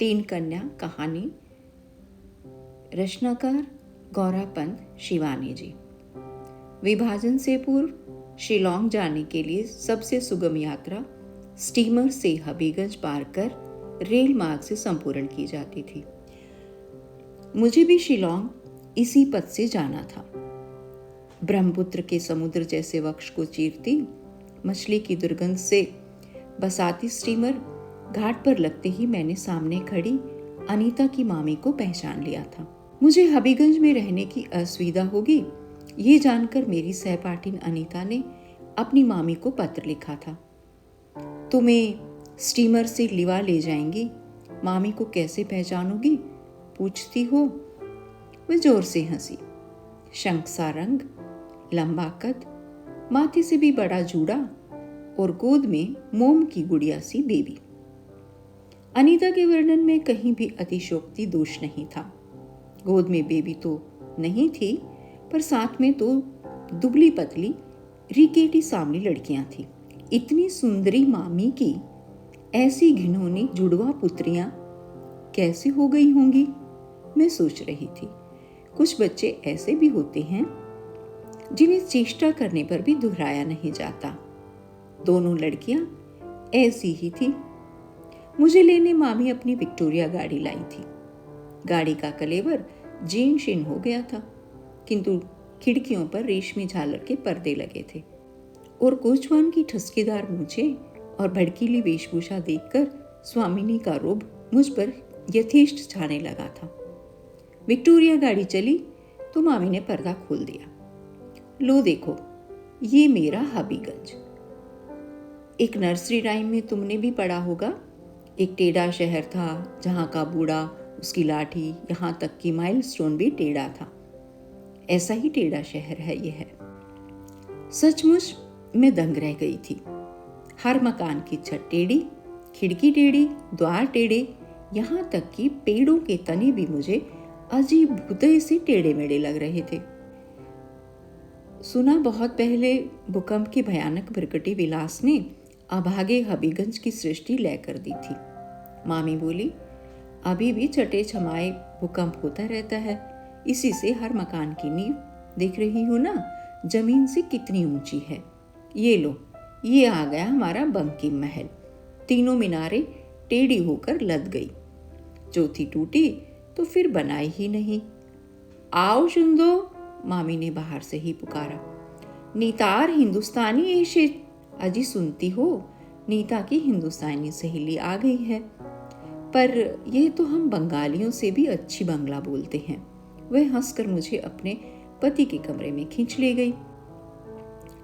तीन कन्या कहानी, रचनाकार गौरापंत शिवानी जी। विभाजन से पूर्व शिलोंग जाने के लिए सबसे सुगम यात्रा स्टीमर से हबीगंज पार कर रेल मार्ग से संपूर्ण की जाती थी। मुझे भी शिलोंग इसी पथ से जाना था। ब्रह्मपुत्र के समुद्र जैसे वक्ष को चीरती मछली की दुर्गंध से बसाती स्टीमर घाट पर लगते ही मैंने सामने खड़ी अनीता की मामी को पहचान लिया था। मुझे हबीगंज में रहने की असुविधा होगी ये जानकर मेरी सहपाठिन अनीता ने अपनी मामी को पत्र लिखा था। तुम्हें स्टीमर से लिवा ले जाएंगी, मामी को कैसे पहचानोगी पूछती हो। वह जोर से हंसी। शंख सा रंग, लंबा कद, माथे से भी बड़ा जूड़ा और गोद में मोम की गुड़िया सी बेबी। अनीता के वर्णन में कहीं भी अतिशयोक्ति दोष नहीं था। गोद में बेबी तो नहीं थी, पर साथ में तो दुबली पतली रिकेटी सांवली लड़कियां थी। इतनी सुंदरी मामी की ऐसी घिनौनी जुड़वा पुत्रियां कैसे हो गई होंगी, मैं सोच रही थी। कुछ बच्चे ऐसे भी होते हैं जिन्हें चेष्टा करने पर भी दोहराया नहीं जाता। दोनों लड़कियां ऐसी ही थी। मुझे लेने मामी अपनी विक्टोरिया गाड़ी लाई थी। गाड़ी का कलेवर जीर्ण शीर्ण हो गया था, किंतु खिड़कियों पर रेशमी झालर के पर्दे लगे थे और कोचवान की ठसकेदार मूंछें और भड़कीली वेशभूषा देखकर स्वामिनी का रोब मुझ पर यथेष्ट छाने लगा था। विक्टोरिया गाड़ी चली तो मामी ने पर्दा खोल दिया। लो देखो, ये मेरा हबीगंज। एक नर्सरी राइम में तुमने भी पढ़ा होगा, एक टेढ़ा शहर था जहां का बूढ़ा, उसकी लाठी, यहां तक कि माइलस्टोन भी टेढ़ा था। ऐसा ही टेढ़ा शहर है यह है। सचमुच मैं दंग रह गई थी। हर मकान की छत टेढ़ी, खिड़की टेढ़ी, द्वार टेढ़े, यहां तक कि पेड़ों के तने भी मुझे अजीब भूतय से टेढ़े मेढ़े लग रहे थे। सुना बहुत पहले भूकंप की भयानक प्रकृति विलास ने अभागे हबीगंज की सृष्टि लय कर दी थी। मामी बोली, अभी भी छठे छमाए भूकंप होता रहता है। इसी से हर मकान की नींव देख रही हो ना, जमीन से कितनी ऊंची है। ये लो, ये आ गया हमारा बंकिम महल। तीनों मीनारें टेढ़ी होकर लद गई। चौथी टूटी तो फिर बनाई ही नहीं। आओ सुन दो, मामी ने बाहर से ही पुकारा। नीतार हिंदुस्तानी ऐशे, अजी सुनती हो, नीता की हिंदुस्तानी सहेली आ गई है। पर यह तो हम बंगालियों से भी अच्छी बंगला बोलते हैं। वह हंसकर मुझे अपने पति के कमरे में खींच ले गई।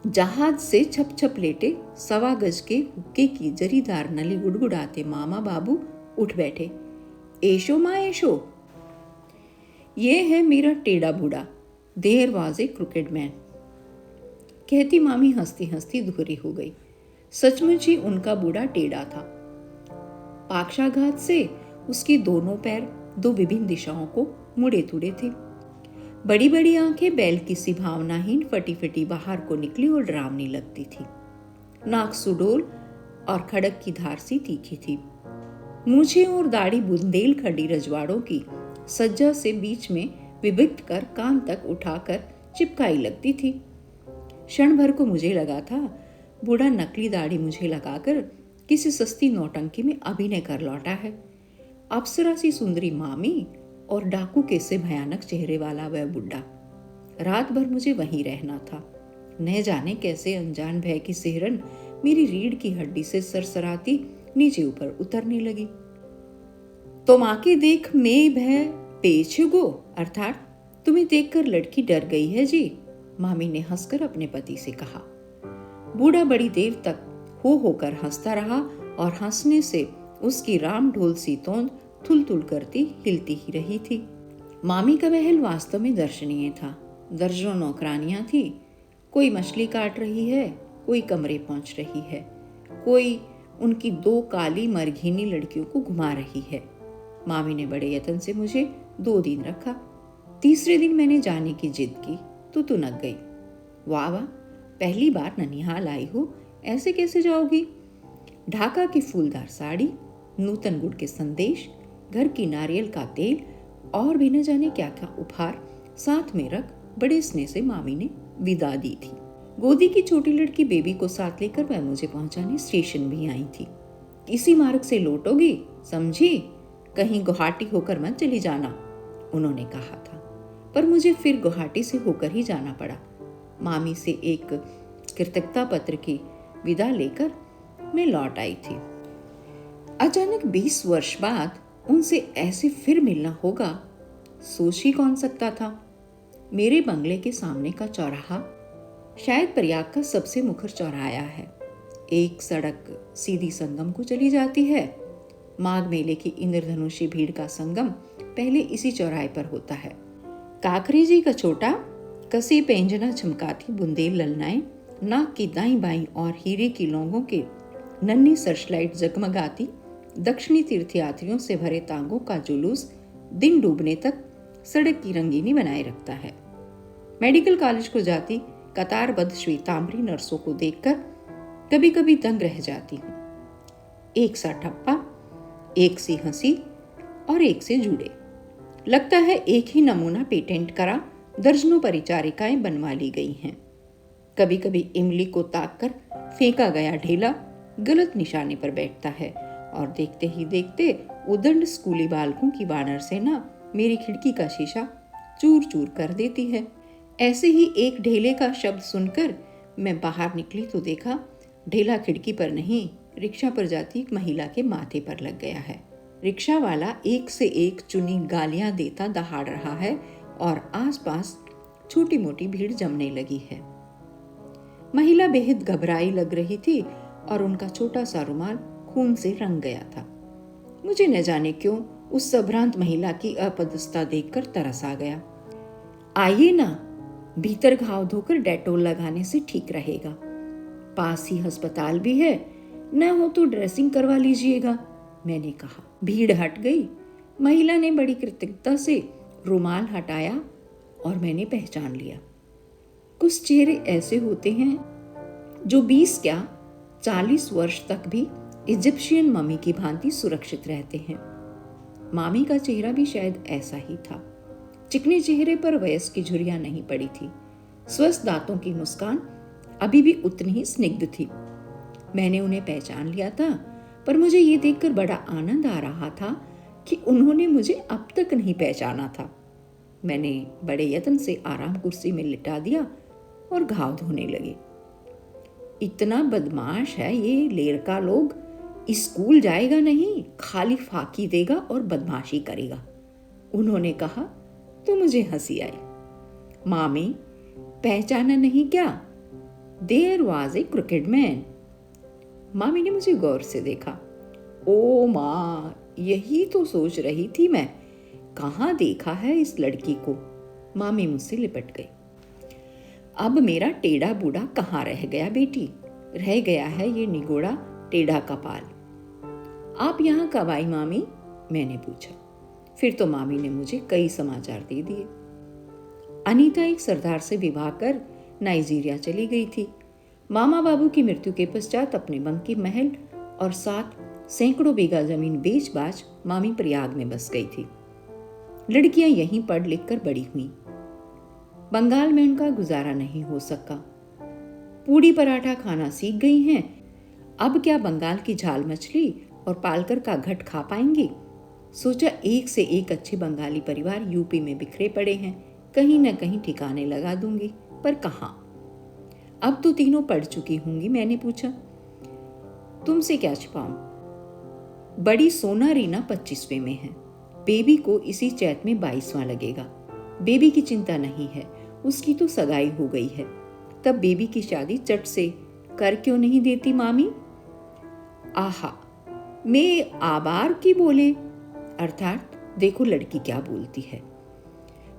जहाज से छप छप लेटे 1.25 गज के हुक्के की जरीदार नली गुड़गुड़ाते मामा बाबू उठ बैठे। ऐशो माँ ऐशो। ये है मेरा टेढ़ा बूढ़ा, there was a cricket man, कहती मामी हंसती हंसती दोहरी हो गई। सचमुच ही उनका बूढ़ा टेढ़ा था। पाक्षाघात से उसके दोनों पैर दो विभिन्न दिशाओं को मुड़े तुड़े थे। बड़ी बड़ी आंखें बैल की सी भावनाहीन फटी फटी बाहर को निकली और डरावनी लगती थी। नाक सुडोल और खड़क की धार सी तीखी थी। मूछें और दाढ़ी बुंदेल खड़ी रजवाड़ों की सज्जा से बीच में विभक्त कर कान तक उठाकर चिपकाई लगती थी। क्षण भर को मुझे लगा था बूढ़ा नकली दाढ़ी मुझे लगाकर किसी सस्ती नौटंकी में अभिनय कर लौटा है। अप्सरा सी सुंदरी मामी और डाकू के से भयानक चेहरे वाला वह बुढ़ा। रात भर मुझे वहीं रहना था। न जाने कैसे अनजान भय की सिहरन मेरी रीढ़ की हड्डी से सरसराती नीचे ऊपर उतरने लगी। तो माँ के देख मैं भय पेछ गो, अर्थात तुम्हें देखकर लड़की डर गई है जी, मामी ने हंसकर अपने पति से कहा। बूढ़ा बड़ी देर तक हो होकर हंसता रहा और हंसने से उसकी राम ढोल सी तोंद थुल थुल करती हिलती ही रही थी। मामी का महल वास्तव में दर्शनीय था। दर्जनों नौकरानियां थी। कोई मछली काट रही है, कोई कमरे पहुंच रही है, कोई उनकी 2 काली मरघीनी लड़कियों को घुमा रही है। मामी ने बड़े यत्न से मुझे 2 दिन रखा। तीसरे दिन मैंने जाने की जिद की तो तुनक गई। वाह वाह, पहली बार ननिहाल आई हो, ऐसे कैसे जाओगी? ढाका की फूलदार साड़ी, नूतन गुड़ के संदेश, घर की नारियल का तेल और भी न जाने क्या क्या उपहार साथ में रख बड़े स्नेह से मामी ने विदा दी थी। गोदी की छोटी लड़की बेबी को साथ लेकर वह मुझे पहुंचाने स्टेशन भी आई थी। इसी मार्ग से लौटोगी, समझी? कहीं गुवाहाटी होकर मत चली जाना, उन्होंने कहा था। पर मुझे फिर गुवाहाटी से होकर ही जाना पड़ा। मामी से एक कृतज्ञता पत्र की विदा लेकर मैं लौट आई थी। अचानक 20 वर्ष बाद उनसे ऐसे फिर मिलना होगा, सोच ही कौन सकता था। मेरे बंगले के सामने का चौराहा शायद प्रयाग का सबसे मुखर चौराहा है। एक सड़क सीधी संगम को चली जाती है। माघ मेले की इंद्रधनुषी भीड़ का संगम पहले इसी चौराहे पर होता है। काकरे जी का छोटा कसी पेंजना चमकाती बुंदेल ललनाएं, नाक की दाई बाई और हीरे की लौंगों के नन्ही सर्चलाइट जगमगाती दक्षिणी तीर्थयात्रियों से भरे तांगों का जुलूस दिन डूबने तक सड़क की रंगीनी बनाए रखता है। मेडिकल कॉलेज को जाती कतारबद्ध श्वेतांबरी नर्सों को देखकर कभी कभी दंग रह जाती हूँ। एक सा ठप्पा, एक सी हंसी और एक से जुड़े। लगता है एक ही नमूना पेटेंट करा दर्जनों परिचारिकाएं बनवा ली गई हैं। कभी कभी इमली को ताक कर फेंका गया ढेला गलत निशाने पर बैठता है और देखते ही देखते उदंड स्कूली बालकों की वानर सेना मेरी खिड़की का शीशा चूर चूर कर देती है। ऐसे ही एक ढेले का शब्द सुनकर मैं बाहर निकली तो देखा ढेला खिड़की पर नहीं, रिक्शा पर जाती एक महिला के माथे पर लग गया है। रिक्शा वाला एक से एक चुनी गालियां देता दहाड़ रहा है और आसपास छोटी मोटी भीड़ जमने लगी है। महिला बेहद घबराई लग रही थी और उनका छोटा सा रुमाल खून से रंग गया था। मुझे न जाने क्यों उस संभ्रांत महिला की अपदस्थता देखकर तरस आ गया। आइए ना, भीतर घाव धोकर डेटोल लगाने से ठीक रहेगा। पास ही अस्पताल भी है, न हो तो ड्रेसिंग करवा लीजिएगा, मैंने कहा। भीड़ हट गई। महिला ने बड़ी कृतज्ञता से रुमाल हटाया और मैंने पहचान लिया। कुछ चेहरे ऐसे होते हैं जो 20 क्या 40 वर्ष तक भी इजिप्शियन मम्मी की भांति सुरक्षित रहते हैं। मामी का चेहरा भी शायद ऐसा ही था। चिकने चेहरे पर वयस की झुर्रियां नहीं पड़ी थी। स्वस्थ दांतों की मुस्कान अभी भी उतनी ही स्निग्ध थी। मैंने उन्हें पहचान लिया था, पर मुझे ये देखकर बड़ा आनंद आ रहा था कि उन्होंने मुझे अब तक नहीं पहचाना था। मैंने बड़े यत्न से आराम कुर्सी में लिटा दिया और घाव धोने लगे। इतना बदमाश है ये लेरका लोग, स्कूल जाएगा नहीं, खाली फाकी देगा और बदमाशी करेगा, उन्होंने कहा तो मुझे हंसी आई। मामी, पहचाना नहीं क्या? There was a cricket man. मामी ने मुझे गौर से देखा। ओ माँ, यही तो सोच रही थी मैं, कहाँ देखा है इस लड़की को। मामी मुझसे लिपट गई। अब मेरा टेढ़ा बूढ़ा कहाँ रह गया बेटी, रह गया है ये निगोड़ा टेढ़ा कपाल। आप यहाँ कब आई मामी, मैंने पूछा। फिर तो मामी ने मुझे कई समाचार दे दिए। अनीता एक सरदार से विवाह कर नाइजीरिया चली गई थी। मामा बाबू की मृत्यु के पश्चात अपने बंकी महल और साथ सैकड़ों बीघा जमीन बेच बाच मामी प्रयाग में बस गई थी। लड़कियां यहीं पढ़ लिख कर बड़ी हुई। बंगाल में उनका गुजारा नहीं हो सका। पूड़ी पराठा खाना सीख गई हैं। अब क्या बंगाल की झाल मछली और पालकर का घट खा पाएंगी। सोचा एक से एक अच्छे बंगाली परिवार यूपी में बिखरे पड़े हैं, कहीं न कहीं ठिकाने लगा दूंगी, पर कहाँ। अब तो तीनों पढ़ चुकी होंगी। मैंने पूछा, तुमसे क्या छिपाऊं? बड़ी सोना रीना 25वें में है। बेबी को इसी चैत में 22वां लगेगा। बेबी की चिंता नहीं है, उसकी तो सगाई हो गई है। तब बेबी की शादी चट से कर क्यों नहीं देती मामी? आहा, मैं आबार की बोले, अर्थात देखो लड़की क्या बोलती है।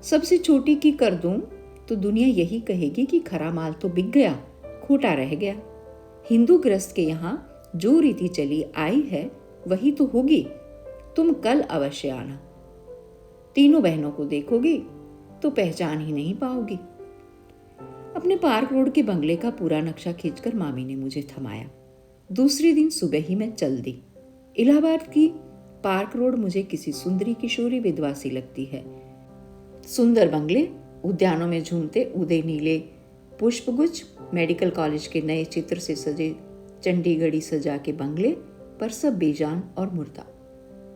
सबसे छोटी की कर दूं तो दुनिया यही कहेगी कि खरा माल तो बिक गया, खोटा रह गया। हिंदू ग्रस्त के यहाँ जो रीति चली आई है वही तो होगी। तुम कल अवश्य आना। तीनों बहनों को देखोगी तो पहचान ही नहीं पाओगी। अपने पार्क रोड के बंगले का पूरा नक्शा खींचकर मामी ने मुझे थमाया। दूसरे दिन सुबह ही मैं चल दी। इलाहाबाद की पार्क रोड मुझे किसी सुंदरी किशोरी विधवा सी लगती है। सुंदर बंगले, उद्यानों में झूमते उदय नीले पुष्पगुच्छ, मेडिकल कॉलेज के नए चित्र से सजे चंडीगढ़ी सजा के बंगले, पर सब बेजान और मुर्दा।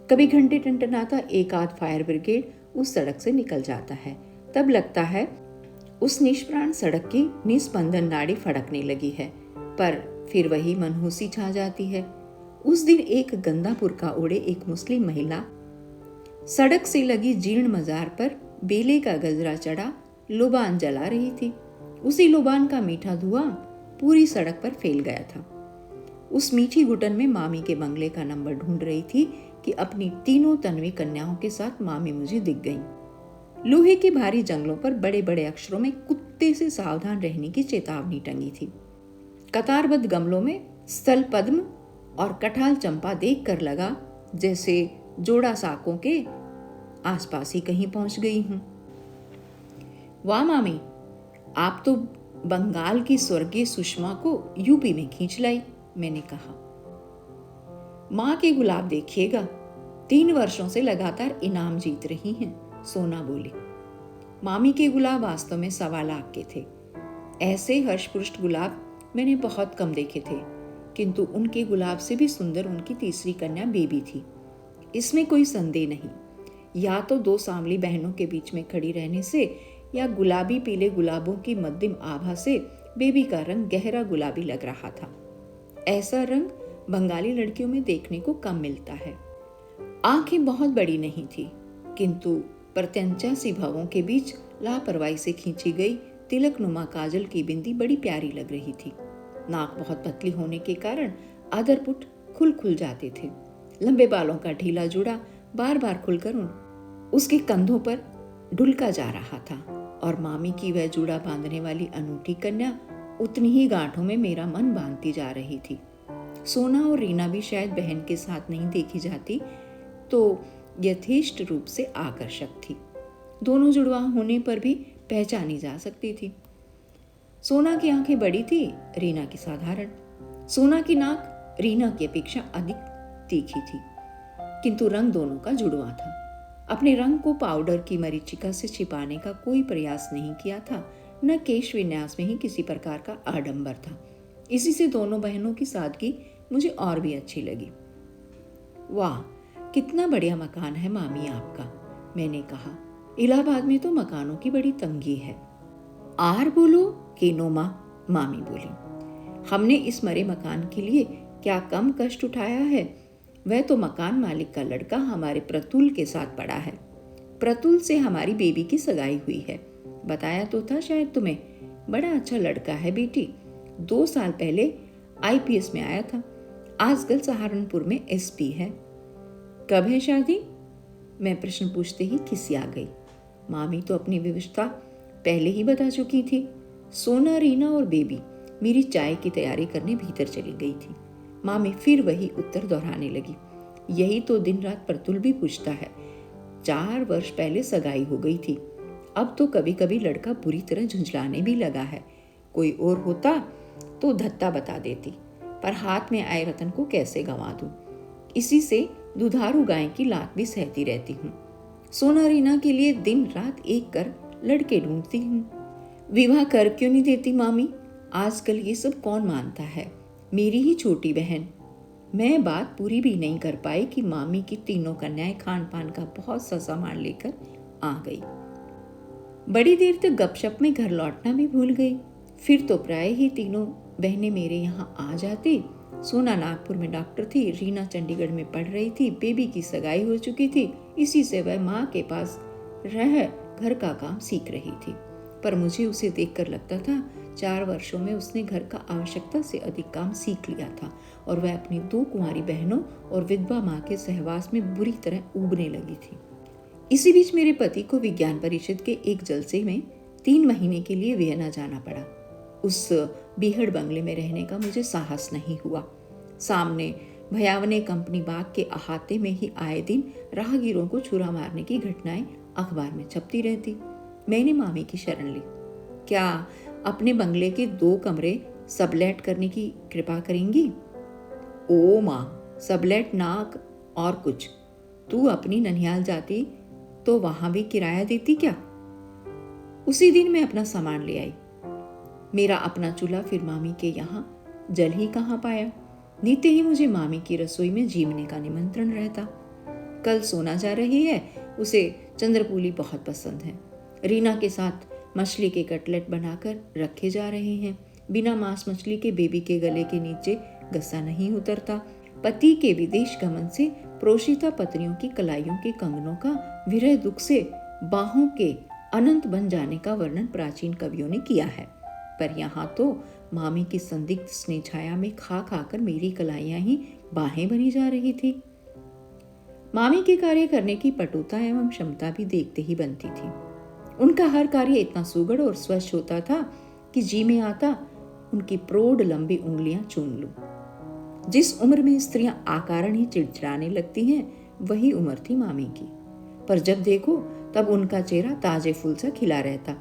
कभी घंटे टंटनाता एक आध फायर ब्रिगेड उस सड़क से निकल जाता है, तब लगता है उस निष्प्राण सड़क की निस्पंदन नाड़ी फड़कने लगी है, पर फिर वही मनहूसी छा जाती है। उस दिन एक गंदा बुर्का ओढ़े एक मुस्लिम महिला सड़क से लगी जीर्ण मजार पर बेले का गजरा चढ़ा लोबान जला रही थी। उसी लोबान का मीठा धुआं पूरी सड़क पर फैल गया था। उस मीठी घुटन में मामी के बंगले का नंबर ढूंढ रही थी कि अपनी तीनों तन्वी कन्याओं के साथ मामी मुझे दिख गईं। लोहे के भारी जंगलों पर बड़े बड़े अक्षरों में कुत्ते से सावधान रहने की चेतावनी टंगी थी। कतारबद्ध गमलों में स्थल पद्म और कठाल चंपा देखकर लगा जैसे जोड़ा साकों के आसपास ही कहीं पहुंच गई हूं। वाह मामी, आप तो बंगाल की स्वर्गीय सुषमा को यूपी में खींच लाई, मैंने कहा। माँ के गुलाब देखिएगा, 3 वर्षों से लगातार इनाम जीत रही हैं, सोना बोली। मामी के गुलाब वास्तव में 1.25 लाख के थे। ऐसे हर्षपुष्ट गुलाब मैंने बहुत कम देखे थे, किंतु उनके गुलाब से भी सुंदर उनकी तीसरी कन्या बेबी थी। इसमें कोई संदेह नहीं। या तो 2 सांवली बहनों के बीच में खड़ी रहने से या गुलाबी पीले गुलाबों की मध्यम आभा से बेबी का रंग गहरा गुलाबी लग रहा था। ऐसा रंग बंगाली लड़कियों में देखने को कम मिलता है। आंखें बहुत बड़ी नहीं थी, किंतु प्रत्यंचा सी भवों के बीच लापरवाही से खींची गई तिलकनुमा काजल की बिंदी बड़ी प्यारी लग रही थी। नाक बहुत पतली होने के कारण आदरपुट खुल जाते थे। लंबे बालों का ढीला जुड़ा बार बार खुलकर उसके कंधों पर ढुलका जा रहा था, और मामी की वह जुड़ा बांधने वाली अनूठी कन्या उतनी ही गांठों में मेरा मन बांधती जा रही थी। सोना और रीना भी शायद बहन के साथ नहीं देखी जाती तो यथेष्ट रूप से आकर्षक थी। दोनों जुड़वा होने पर भी पहचानी जा सकती थी। सोना की आंखें बड़ी थी, रीना की साधारण। सोना की नाक रीना की अपेक्षा अधिक तीखी थी, किंतु रंग दोनों का जुड़वा था। अपने रंग को पाउडर की मरीचिका से छिपाने का कोई प्रयास नहीं किया था, न केश विन्यास में ही किसी प्रकार का आडंबर था। इसी से दोनों बहनों की सादगी मुझे और भी अच्छी लगी। वाह, कितना बढ़िया मकान है मामी आपका, मैंने कहा। इलाहाबाद में तो मकानों की बड़ी तंगी है। आर बोलो कि नोमा, मामी बोली। हमने इस मरे मकान के लिए क्या कम कष्ट उठाया है। वह तो मकान मालिक का लड़का हमारे प्रतुल के साथ पड़ा है। प्रतुल से हमारी बेबी की सगाई हुई है, बताया तो था शायद तुम्हें। बड़ा अच्छा लड़का है बेटी, 2 साल पहले आईपीएस में आया था, आजकल सहारनपुर में एसपी है। कब है शादी? मैं प्रश्न पूछते ही खिसिया गई। मामी तो अपनी विवशता पहले ही बता चुकी थी। सोना, रीना और बेबी मेरी चाय की तैयारी करने भीतर चली गई थी। मामी फिर वही उत्तर दोहराने लगी। यही तो दिन रात प्रतुल भी पूछता है। 4 वर्ष पहले सगाई हो गई थी, अब तो कभी कभी लड़का बुरी तरह झुंझलाने भी लगा है। कोई और होता तो धत्ता बता देती, पर हाथ में आए रतन को कैसे गंवा दूं। इसी से दुधारू गाय की लात भी सहती रहती हूँ। सोना रीना के लिए दिन रात एक कर लड़के ढूंढती हूँ। विवाह कर क्यों नहीं देती मामी? आजकल ये सब कौन मानता है। मेरी ही छोटी बहन। मैं बात पूरी भी नहीं कर पाई कि मामी की तीनों कन्याएं खान पान का बहुत सा सामान लेकर आ गई। बड़ी देर तक गपशप में घर लौटना भी भूल गई। फिर तो प्राय ही तीनों बहनें मेरे यहाँ आ जाती। सोना नागपुर में डॉक्टर थी, रीना चंडीगढ़ में पढ़ रही थी, बेबी की सगाई हो चुकी थी, इसी से वह माँ के पास रह घर का काम सीख रही थी। पर मुझे उसे देखकर लगता था 4 वर्षों में उसने घर का आवश्यकता से अधिक काम सीख लिया था, और वह अपनी 2 कुंवारी बहनों और विधवा माँ के सहवास में बुरी तरह उबने लगी थी। इसी बीच मेरे पति को विज्ञान परिषद के एक जलसे में 3 महीने के लिए वियना जाना पड़ा। उस बीहड़ बंगले में रहने का मुझे साहस नहीं हुआ। सामने भयावने कंपनी बाग के अहाते में ही आए दिन राहगीरों को छुरा मारने की घटनाएं अखबार में छपती रहती। मैंने मामी की शरण ली। क्या अपने बंगले के 2 कमरे सबलेट करने की कृपा करेंगी? ओ माँ, सबलेट नाक और कुछ। तू अपनी ननिहाल जाती तो वहां भी किराया देती क्या? उसी दिन मैं अपना सामान ले आई। मेरा अपना चूल्हा फिर मामी के यहाँ जल ही कहाँ पाया। नीते ही मुझे मामी की रसोई में जीवने का निमंत्रण रहता। कल सोना जा रही है, उसे चंद्रपूली बहुत पसंद है। रीना के साथ मछली के कटलेट बनाकर रखे जा रहे हैं। बिना मांस मछली के बेबी के गले के नीचे गस्सा नहीं उतरता। पति के विदेश गमन से प्रोषिता पत्नियों की कलाइयों के कंगनों का विरह दुख से बाहों के अनंत बन जाने का वर्णन प्राचीन कवियों ने किया है। पर यहाँ तो मामी की संदिग्ध स्नेह छाया में खा खाकर मेरी कलाइयां ही बाहें बनी जा रही थी। मामी के कार्य करने की पटुता एवं क्षमता भी देखते ही बनती थी। उनका हर कार्य इतना सुगढ़ और स्वच्छ होता था कि जी में आता उनकी प्रौढ़ लंबी उंगलियां चूम लूं। जिस उम्र में स्त्रियां आकारण ही चिड़चिड़ाने लगती हैं, वही उम्र थी मामी की। पर जब देखो तब उनका चेहरा ताजे फूल सा खिला रहता।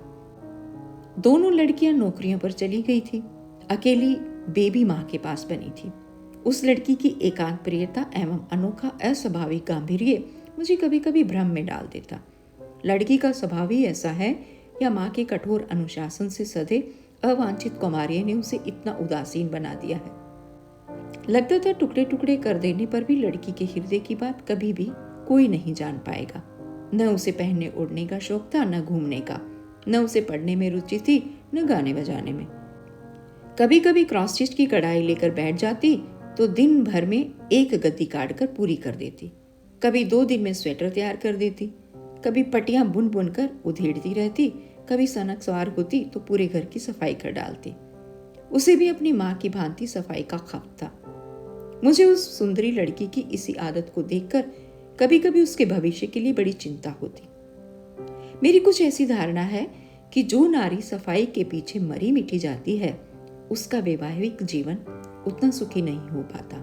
दोनों लड़कियां नौकरियों पर चली गई थी। अकेली बेबी माँ के पास बनी थी। उस लड़की की एकांत प्रियता एवं अनोखा अस्वाभाविक गांभीर्य मुझे कभी कभी भ्रम में डाल देता। लड़की का स्वभाव ही ऐसा है या माँ के कठोर अनुशासन से सधे अवांछित कुमारियों ने उसे इतना उदासीन बना दिया है। लगता था टुकड़े टुकड़े कर देने पर भी लड़की के हृदय की बात कभी भी कोई नहीं जान पाएगा। न उसे पहनने ओढ़ने का शौक था, न घूमने का, न उसे पढ़ने में रुचि थी, न गाने बजाने में। कभी कभी क्रॉस स्टिच की कढ़ाई लेकर बैठ जाती तो दिन भर में एक गद्दी काट कर पूरी कर देती। कभी 2 दिन में स्वेटर तैयार कर देती। कभी पटियां बुन बुन कर उधेड़ती रहती। कभी सनक सवार होती तो पूरे घर की सफाई कर डालती। उसे भी अपनी माँ की भांति सफाई का खौफ था। मुझे उस सुंदरी लड़की की इसी आदत को देखकर कभी कभी उसके भविष्य के लिए बड़ी चिंता होती। मेरी कुछ ऐसी धारणा है कि जो नारी सफाई के पीछे मरी मिटी जाती है, उसका वैवाहिक जीवन उतना सुखी नहीं हो पाता।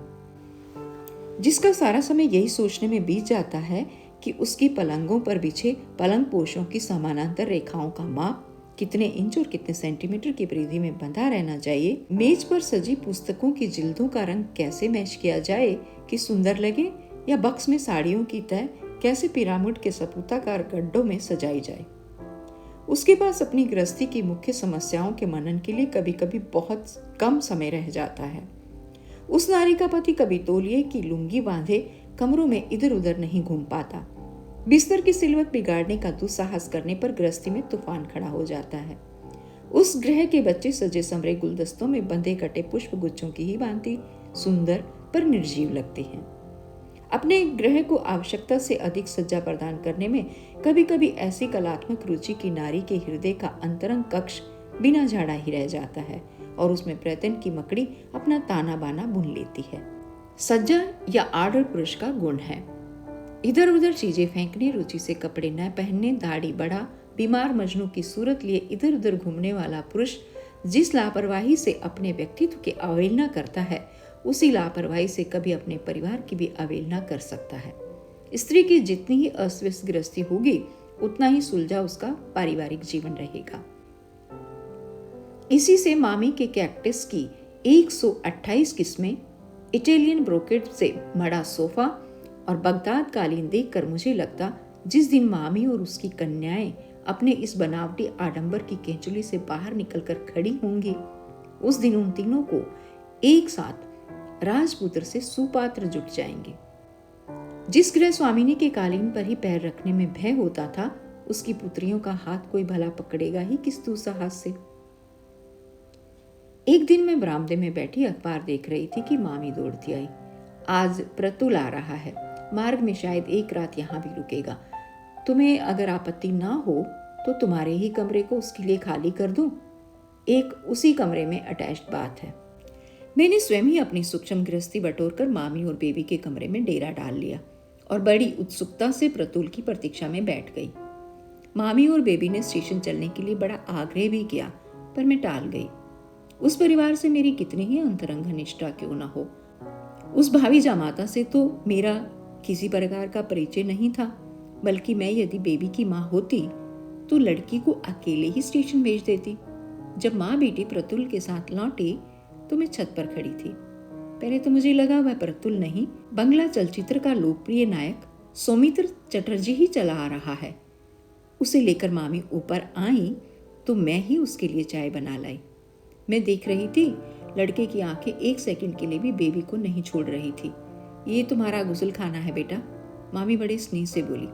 जिसका सारा समय यही सोचने में बीत जाता है कि उसकी पलंगों पर बिछे पलंग पोशों की समानांतर रेखाओं का माप कितने इंच और कितने सेंटीमीटर की परिधि में बंधा रहना चाहिए, मेज पर सजी पुस्तकों की जिल्दों का रंग कैसे मैच किया जाए कि सुंदर लगे, या बक्स में साड़ियों की तह कैसे पिरामिड के सपूताकार गड्ढों में सजाई जाए। उसके पास अपनी गृहस्थी की मुख्य समस्याओं के मनन के लिए कभी कभी बहुत कम समय रह जाता है। उस नारी का पति कभी तौलिए की लुंगी बांधे कमरों में इधर उधर नहीं घूम पाता। बिस्तर की सिलवट बिगाड़ने का दुस्साहस करने पर गृहस्थी में तूफान खड़ा हो जाता है। उस ग्रह के बच्चे सजे संवरे गुलदस्तों में बंधे कटे पुष्प गुच्छों की ही भांति सुंदर पर निर्जीव लगते हैं। अपने ग्रह को आवश्यकता से अधिक सज्जा प्रदान करने में कभी कभी ऐसी कलात्मक रुचि की नारी के हृदय का अंतरंग कक्ष बिना झाड़ा ही रह जाता है और उसमें प्रयत्न की मकड़ी अपना ताना बाना बुन लेती है। सज्जा या आडर पुरुष का गुण है। इधर उधर चीजें फेंकने, रुचि से कपड़े न पहनने, दाढ़ी बढ़ा बीमार मजनू की सूरत लिए इधर उधर घूमने वाला पुरुष जिस लापरवाही से अपने व्यक्तित्व की अवहेलना करता है, उसी लापरवाही से कभी अपने परिवार की भी अवहेलना कर सकता है। स्त्री की जितनी ही अस्वस्थ गृहस्थी होगी, उतना ही सुलझा उसका पारिवारिक जीवन रहेगा। इसी से मामी के कैक्टस की 128 किस्में, इटालियन ब्रोकेड से मड़ा सोफा और बगदाद कालीन देखकर मुझे लगता, जिस दिन मामी और उसकी कन्याएं अपने इस बनावटी आडंबर की केंचुली से बाहर निकलकर खड़ी होंगी, उस दिन उन तीनों को एक साथ राजपुत्र से सुपात्र जुट जाएंगे। जिस गृह स्वामिनी के कालीन पर ही पैर रखने में भय होता था, उसकी पुत्रियों का हाथ कोई भला पकड़ेगा ही किस दूसरा हाथ से। एक दिन मैं बरामदे में बैठी अखबार देख रही थी कि मामी दौड़ती आई। आज प्रतुल आ रहा है, मार्ग में शायद एक रात यहाँ भी रुकेगा। तुम्हें अगर आपत्ति ना हो तो तुम्हारे ही कमरे को उसके लिए खाली कर दूं। एक उसी कमरे में अटैच्ड बाथ है। मैंने स्वयं ही अपनी सूक्ष्म गृहस्थी बटोरकर मामी और बेबी के कमरे में डेरा डाल लिया और बड़ी उत्सुकता से प्रतुल की प्रतीक्षा में बैठ गई। मामी और बेबी ने स्टेशन चलने के लिए बड़ा आग्रह भी किया, पर मैं टाल गई। उस परिवार से मेरी कितनी ही अंतरंग निष्ठा क्यों न हो, उस भावी जामाता से तो मेरा किसी प्रकार का परिचय नहीं था, बल्कि मैं यदि बेबी की माँ होती तो लड़की को अकेले ही स्टेशन भेज देती। जब माँ बेटी प्रतुल के साथ लौटी तो मैं छत पर खड़ी थी। पहले तो मुझे लगा वह प्रतुल नहीं, बंगला चलचित्र का लोकप्रिय नायक सौमित्र चटर्जी ही चला आ रहा है। उसे लेकर मामी ऊपर आई तो मैं ही उसके लिए चाय बना लाई। मैं देख रही थी, लड़के की आंखें एक सेकंड के लिए भी बेबी को नहीं छोड़ रही थी। ये तुम्हारा गुसल खाना है बेटा, मामी बड़े स्नेह से बोली।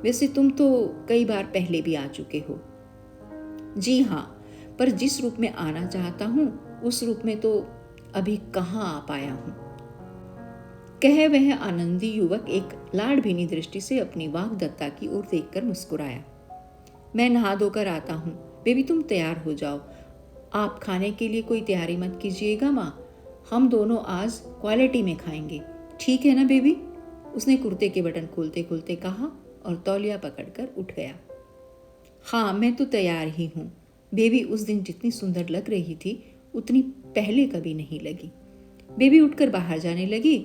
वैसे तुम तो कई बार पहले भी आ चुके हो। जी हाँ, पर जिस रूप में आना चाहता हूँ उस रूप में तो अभी कहाँ आ पाया हूँ। कहे वह आनंदी युवक एक लाड़भीनी दृष्टि से अपनी वाग्दत्ता की ओर देखकर मुस्कुराया। मैं नहा धोकर आता हूँ, बेबी तुम तैयार हो जाओ। आप खाने के लिए कोई तैयारी मत कीजिएगा माँ, हम दोनों आज क्वालिटी में खाएंगे, ठीक है ना बेबी? उसने कुर्ते के बटन खोलते खोलते कहा और तौलिया पकड़कर उठ गया। हाँ, मैं तो तैयार ही हूँ। बेबी उस दिन जितनी सुंदर लग रही थी उतनी पहले कभी नहीं लगी। बेबी उठकर बाहर जाने लगी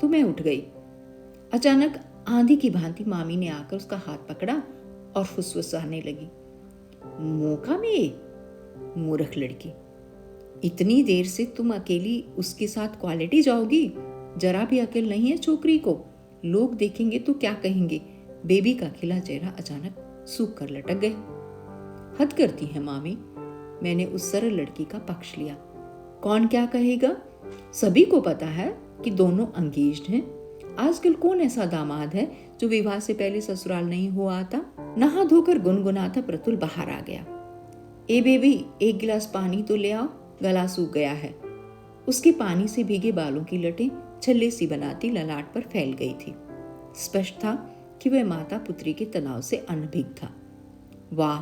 तो मैं उठ गई। अचानक आंधी की भांति मामी ने आकर उसका हाथ पकड़ा और फुसफुसाने लगी। मौका में, मूर्ख लड़की, इतनी देर से तुम अकेली उसके साथ क्वालिटी जाओगी? जरा भी अकल नहीं है छोकरी को, लोग देखेंगे तो क्या कहेंगे? बेबी का खिला चेहरा अचानक सूख कर लटक गए। हद करती है मामी, मैंने उस सरल लड़की का पक्ष लिया। कौन क्या कहेगा? सभी को पता है कि दोनों अंगेज्ड हैं। आजकल कौन ऐसा दामाद है जो विवाह से पहले ससुराल नहीं हुआ आता? नहा धोकर गुनगुनाता प्रतुल बाहर आ गया। ए बेबी, एक गिलास पानी तो ले आओ, गला सूख गया है। उसके पानी से भीगे बालों की लटें छल्ले सी बनाती ललाट पर फैल गई थी। स्पष्ट था कि वह माता पुत्री के तनाव से अनभिज्ञ था। वाह,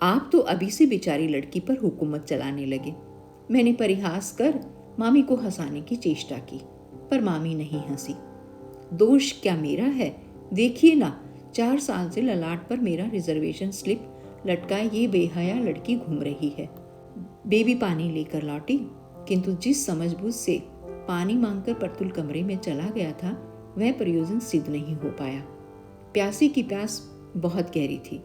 आप तो अभी से बेचारी लड़की पर हुकूमत चलाने लगे। मैंने परिहास कर मामी को हंसाने की चेष्टा की, पर मामी नहीं हंसी। दोष क्या मेरा है? देखिए ना, 4 साल से ललाट पर मेरा रिजर्वेशन स्लिप लटकाए ये बेहया लड़की घूम रही है। बेबी पानी लेकर लौटी, किंतु जिस समझबूझ से पानी मांगकर प्रतुल कमरे में चला गया था वह प्रयोजन सिद्ध नहीं हो पाया। प्यासी की प्यास बहुत गहरी थी।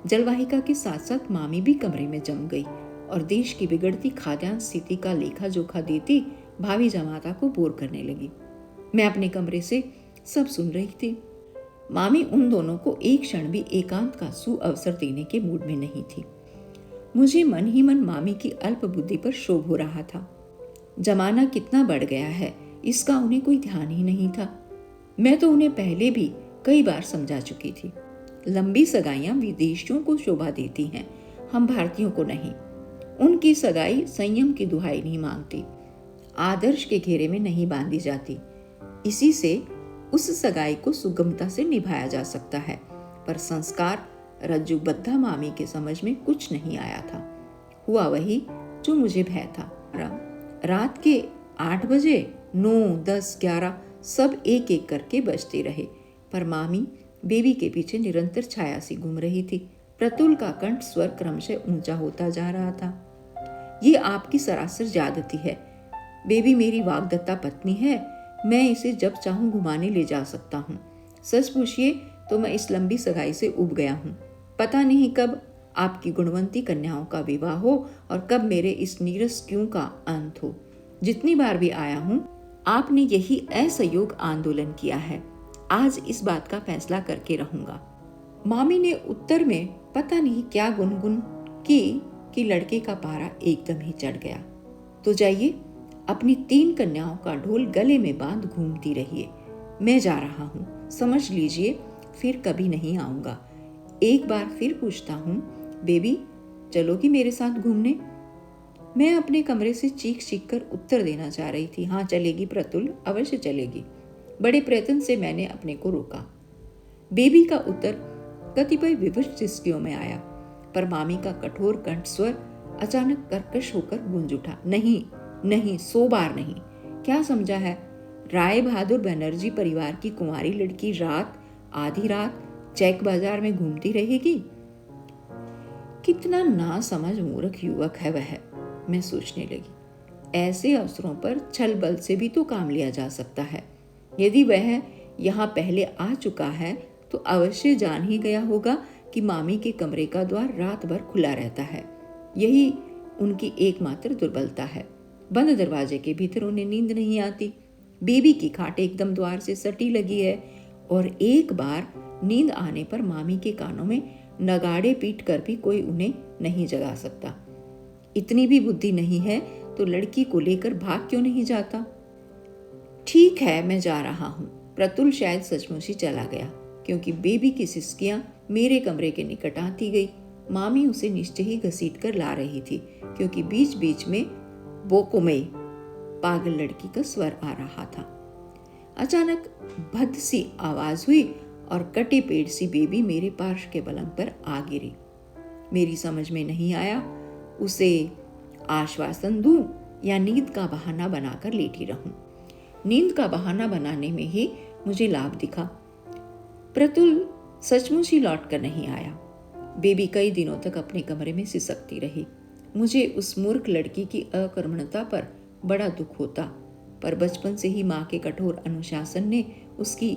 जलवाहिका के साथ साथ मामी भी कमरे में जम गई और देश की बिगड़ती खाद्यान्न स्थिति का लेखा जोखा देती भावी जमाता को बोर करने लगी। मैं अपने कमरे से सब सुन रही थी। मामी उन दोनों को एक क्षण भी एकांत का सुअवसर देने के मूड में नहीं थी। मुझे मन ही मन मामी की अल्प बुद्धि पर क्षोभ हो रहा था। जमाना कितना बढ़ गया है, इसका उन्हें कोई ध्यान ही नहीं था। मैं तो उन्हें पहले भी कई बार समझा चुकी थी। लंबी सगाइयां विदेशियों को शोभा देती हैं, हम भारतीयों को नहीं। उनकी सगाई संयम की दुहाई नहीं मांगती, आदर्श के घेरे में नहीं बांधी जाती। इसी से उस सगाई को सुगमता से निभाया जा सकता है, पर संस्कार रज्जुबद्धा मामी के समझ में कुछ नहीं आया था। हुआ वही जो मुझे भय था। रात के 8 बजे 9, 10, 11 सब एक एक करके बजते रहे, पर मामी बेबी के पीछे निरंतर छाया सी घूम रही थी। प्रतुल का कंठ स्वर क्रमशः ऊंचा होता जा रहा था। ये आपकी सरासर ज्यादती है। बेबी मेरी वाग्दत्ता पत्नी है, मैं इसे जब चाहूं घुमाने ले जा सकता हूँ। सच पूछिए तो मैं इस लंबी सगाई से उब गया हूँ। पता नहीं कब आपकी गुणवंती कन्याओं का विवाह हो और कब मेरे इस नीरस क्यों का अंत हो। जितनी बार भी आया हूँ आपने यही असहयोग आंदोलन किया है। आज इस बात का फैसला करके रहूंगा। मामी ने उत्तर में पता नहीं क्या गुनगुन की कि लड़के का पारा एकदम ही चढ़ गया। तो जाइए, अपनी 3 कन्याओं का ढोल गले में बांध घूमती रहिए। मैं जा रहा हूँ, समझ लीजिए फिर कभी नहीं आऊंगा। एक बार फिर पूछता हूँ, बेबी चलोगी मेरे साथ घूमने? मैं अपने कमरे से चीख चीख कर उत्तर देना चाह रही थी। हाँ चलेगी प्रतुल, अवश्य चलेगी। बड़े प्रयत्न से मैंने अपने को रोका। बेबी का उत्तर कतिपय विवश दृष्टियों में आया, पर मामी का कठोर कंठ स्वर अचानक कर्कश होकर गूंज उठा। नहीं नहीं, 100 बार नहीं। क्या समझा है? राय बहादुर बनर्जी परिवार की कुंवारी लड़की आधी रात चैक बाजार में घूमती रहेगी? कितना ना समझ मूर्ख युवक है वह, मैं सोचने लगी। ऐसे अवसरों पर छल बल से भी तो काम लिया जा सकता है। यदि वह यहाँ पहले आ चुका है तो अवश्य जान ही गया होगा कि मामी के कमरे का द्वार रात भर खुला रहता है। यही उनकी एकमात्र दुर्बलता है। बंद दरवाजे के भीतर उन्हें नींद नहीं आती। बेबी की खाट एकदम द्वार से सटी लगी है और एक बार नींद आने पर मामी के कानों में नगाड़े पीट कर भी कोई उन्हें नहीं जगा सकता। इतनी भी बुद्धि नहीं है तो लड़की को लेकर भाग क्यों नहीं जाता? ठीक है, मैं जा रहा हूं। प्रतुल शायद सचमुच ही चला गया, क्योंकि बेबी की सिसकियां मेरे कमरे के निकट आती गई। मामी उसे निश्चय ही घसीट कर ला रही थी, क्योंकि बीच बीच में बोकोमे पागल लड़की का स्वर आ रहा था। अचानक भद्द सी आवाज हुई और कटे पेड़ सी बेबी मेरे पार्श्व के पलंग पर आ गिरी। मेरी समझ में नहीं आया उसे आश्वासन दूं या नींद का बहाना बनाकर लेटी रहूं। नींद का बहाना बनाने में ही मुझे लाभ दिखा। प्रतुल सचमुच ही लौट कर नहीं आया। बेबी कई दिनों तक अपने कमरे में सिसकती रही। मुझे उस मूर्ख लड़की की अकर्मण्यता पर बड़ा दुख होता, पर बचपन से ही माँ के कठोर अनुशासन ने उसकी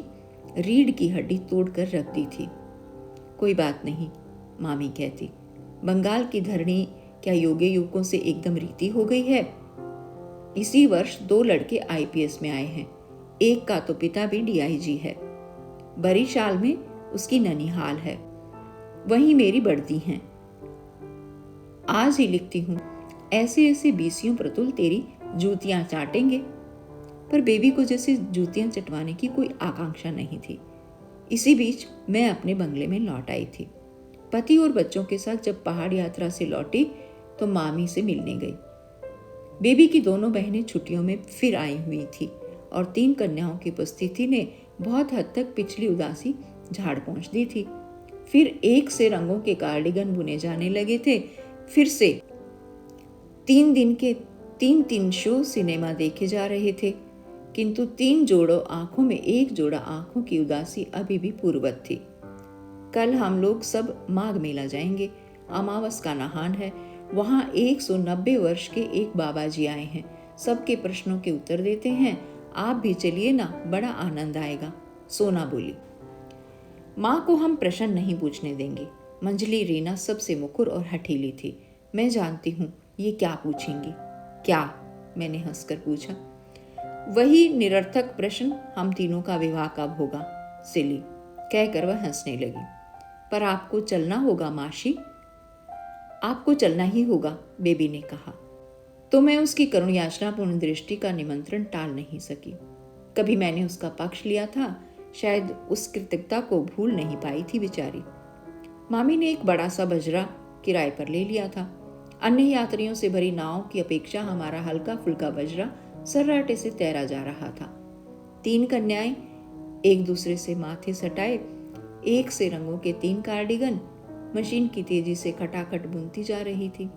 रीढ़ की हड्डी तोड़कर रख दी थी। कोई बात नहीं, मामी कहती, बंगाल की धरणी क्या योग्य युवकों से एकदम रीति हो गई है? इसी वर्ष 2 लड़के आईपीएस में आए हैं। एक का तो पिता भी डीआईजी है। बरिशाल में उसकी ननिहाल है, वहीं मेरी बढ़ती हैं। आज ही लिखती हूं, ऐसे ऐसे बीसियों प्रतुल तेरी जूतियां चाटेंगे। पर बेबी को जैसे जूतियां चटवाने की कोई आकांक्षा नहीं थी। इसी बीच मैं अपने बंगले में लौट आई थी। पति और बच्चों के साथ जब पहाड़ यात्रा से लौटी तो मामी से मिलने गई। बेबी की दोनों बहनें छुट्टियों में फिर आई हुई थी और 3 कन्याओं की उपस्थिति ने बहुत हद तक पिछली उदासी झाड़ पोंछ दी थी। फिर एक से रंगों के कार्डिगन बुने जाने लगे थे। फिर से 3 दिन के 3 शो सिनेमा देखे जा रहे थे, किंतु 3 जोड़ों आंखों में एक जोड़ा आंखों की उदासी अभी भी पूर्ववत थी। कल हम लोग सब माघ मेला जाएंगे। अमावस का नहान है। वहां 190 वर्ष के एक बाबा जी आए हैं। सबके प्रश्नों के उत्तर देते हैं। आप भी चलिए ना, बड़ा आनंद आएगा। सोना बोली। माँ को हम प्रश्न नहीं पूछने देंगे। मंजली रीना सबसे मुकुर और हठीली थी। मैं जानती हूँ ये क्या पूछेंगी। क्या? मैंने हंसकर पूछा। वही निरर्थक प्रश्न, हम तीनों का विवाह कब होगा, सिली, कहकर वह हंसने लगी। पर आपको चलना होगा मासी। आपको चलना ही होगा, बेबी ने कहा। तो मैं उसकी करुण याचनापूर्ण दृष्टि का निमंत्रण टाल नहीं सकी। कभी मैंने उसका पक्ष लिया था, शायद उस कृतज्ञता को भूल नहीं पाई थी बेचारी। मामी ने एक बड़ा सा बजरा किराए पर ले लिया था। अन्य यात्रियों से भरी नाव की अपेक्षा हमारा हल्का फुल्का बजरा सर्राटे से तैरा जा रहा था। 3 कन्याएं एक दूसरे से माथे सटाए एक से रंगों के 3 कार्डिगन मशीन की तेजी से खटाखट बुनती जा रही थी।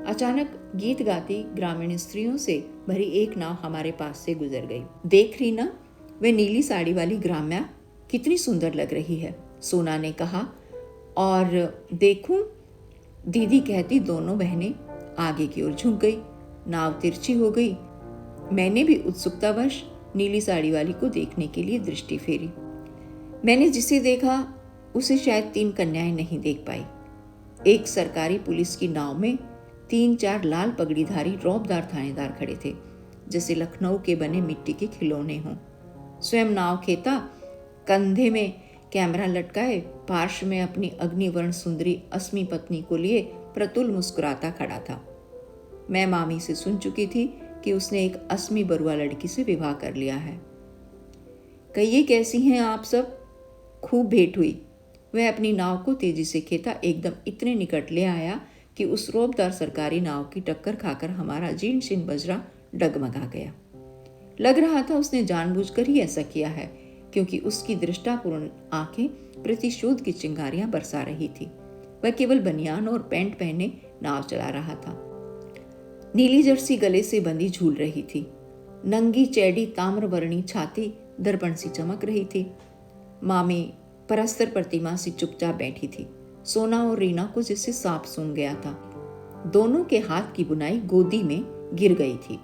अचानक गीत गाती ग्रामीण स्त्रियों से भरी एक नाव हमारे पास से गुजर गई। देख रही ना, वह नीली साड़ी वाली ग्राम्या कितनी सुंदर लग रही है, सोना ने कहा। और देखूं, दीदी कहती दोनों बहनें आगे की ओर झुक गई। नाव तिरछी हो गई। मैंने भी उत्सुकतावश नीली साड़ी वाली को देखने के लिए दृष्टि फेरी। मैंने जिसे देखा उसे शायद 3 कन्याएं नहीं देख पाई। एक सरकारी पुलिस की नाव में 3-4 लाल पगड़ीधारी रौबदार थानेदार खड़े थे, जैसे लखनऊ के बने मिट्टी के खिलौने हों। स्वयं नाव खेता कंधे में कैमरा लटकाए पार्श्व में अपनी अग्निवर्ण सुंदरी अस्मी पत्नी को लिए प्रतुल मुस्कुराता खड़ा था। मैं मामी से सुन चुकी थी कि उसने एक अस्मी बरुआ लड़की से विवाह कर लिया है। कहिए कैसी हैं आप सब? खूब भेंट हुई। वह अपनी नाव को तेजी से खेता एकदम इतने निकट ले आया कि उस रौबदार सरकारी नाव की टक्कर खाकर हमारा जीर्ण शीर्ण बजरा डगमगा गया। लग रहा था उसने जानबूझकर ही ऐसा किया है, क्योंकि उसकी दृष्टापूर्ण आंखें प्रतिशोध की चिंगारियां बरसा रही थी। वह केवल बनियान और पैंट पहने नाव चला रहा था। नीली जर्सी गले से बंधी झूल रही थी। नंगी चैडी ताम्रवर्णी छाती दर्पण सी चमक रही थी। मामी परस्तर प्रतिमा सी चुपचाप बैठी थी। सोना और रीना को जिससे सांप सूंघ गया था। दोनों के हाथ की बुनाई गोदी में गिर गई थी।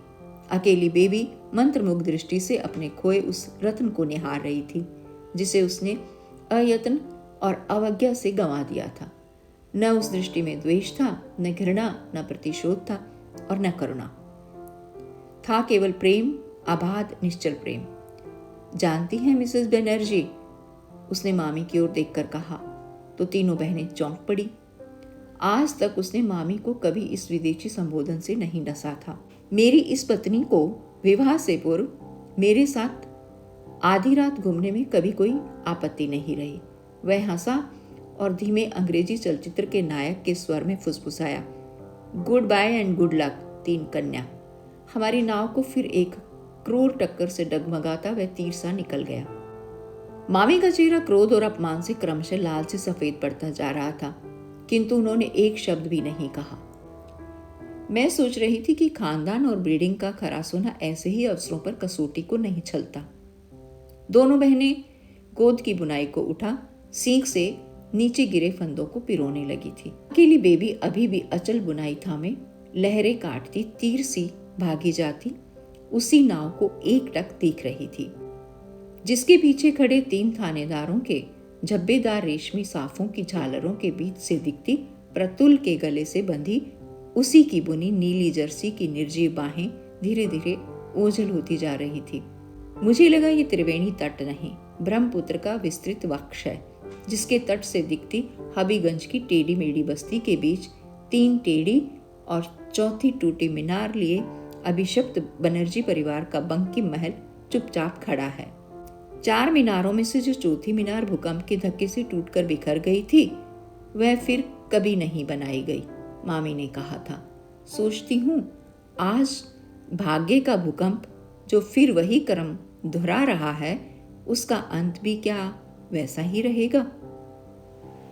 अकेली बेबी मंत्रमुग्ध दृष्टि से अपने खोए उस रत्न को निहार रही थी, जिसे उसने अयत्न और अवज्ञा से गंवा दिया था। न उस दृष्टि में द्वेष था, न घृणा, न प्रतिशोध था और न करुणा। था केवल प्रेम, अबाध निश्चल प्रेम। जानती हैं मिसेस बनर्जी, उसने मामी की ओर देखकर कहा तो तीनों बहनें चौंक पड़ी। आज तक उसने मामी को कभी इस विदेशी संबोधन से नहीं डसा था। मेरी इस पत्नी को विवाह से पूर्व मेरे साथ आधी रात घूमने में कभी कोई आपत्ति नहीं रही। वह हंसा और धीमे अंग्रेजी चलचित्र के नायक के स्वर में फुसफुसाया, good bye and good luck तीन कन्या। हमारी नाव को फिर एक क्रूर टक्कर से डगमगाता वह तीर सा निकल गया। मामी का चेहरा क्रोध और अपमान से क्रमशः लाल से सफेद पड़ता जा रहा था, किंतु उन्होंने एक शब्द भी नहीं कहा। मैं सोच रही थी कि खानदान और ब्रीडिंग का खरा सोना ऐसे ही अवसरों पर कसौटी को नहीं छलता। दोनों बहनें गोद की बुनाई को उठा सींग से नीचे गिरे फंदों को पिरोने लगी थी। अकेली बेबी अभी भी अचल बुनाई थामे लहरें काटती तीर सी भागी जाती उसी नाव को एकटक देख रही थी, जिसके पीछे खड़े तीन थानेदारों के झब्बेदार रेशमी साफों की झालरों के बीच से दिखती प्रतुल के गले से बंधी उसी की बुनी नीली जर्सी की निर्जीव बाहें धीरे धीरे ओझल होती जा रही थी। मुझे लगा ये त्रिवेणी तट नहीं, ब्रह्मपुत्र का विस्तृत वक्ष है, जिसके तट से दिखती हबीगंज की टेढ़ी मेढ़ी बस्ती के बीच तीन टेढ़ी और चौथी टूटी मीनार लिए अभिशप्त बनर्जी परिवार का बंकिम महल चुपचाप खड़ा है। चार मीनारों में से जो चौथी मीनार भूकंप के धक्के से टूटकर बिखर गई थी, वह फिर कभी नहीं बनाई गई, मामी ने कहा था। सोचती हूँ आज भाग्य का भूकंप जो फिर वही क्रम दोहरा रहा है, उसका अंत भी क्या वैसा ही रहेगा।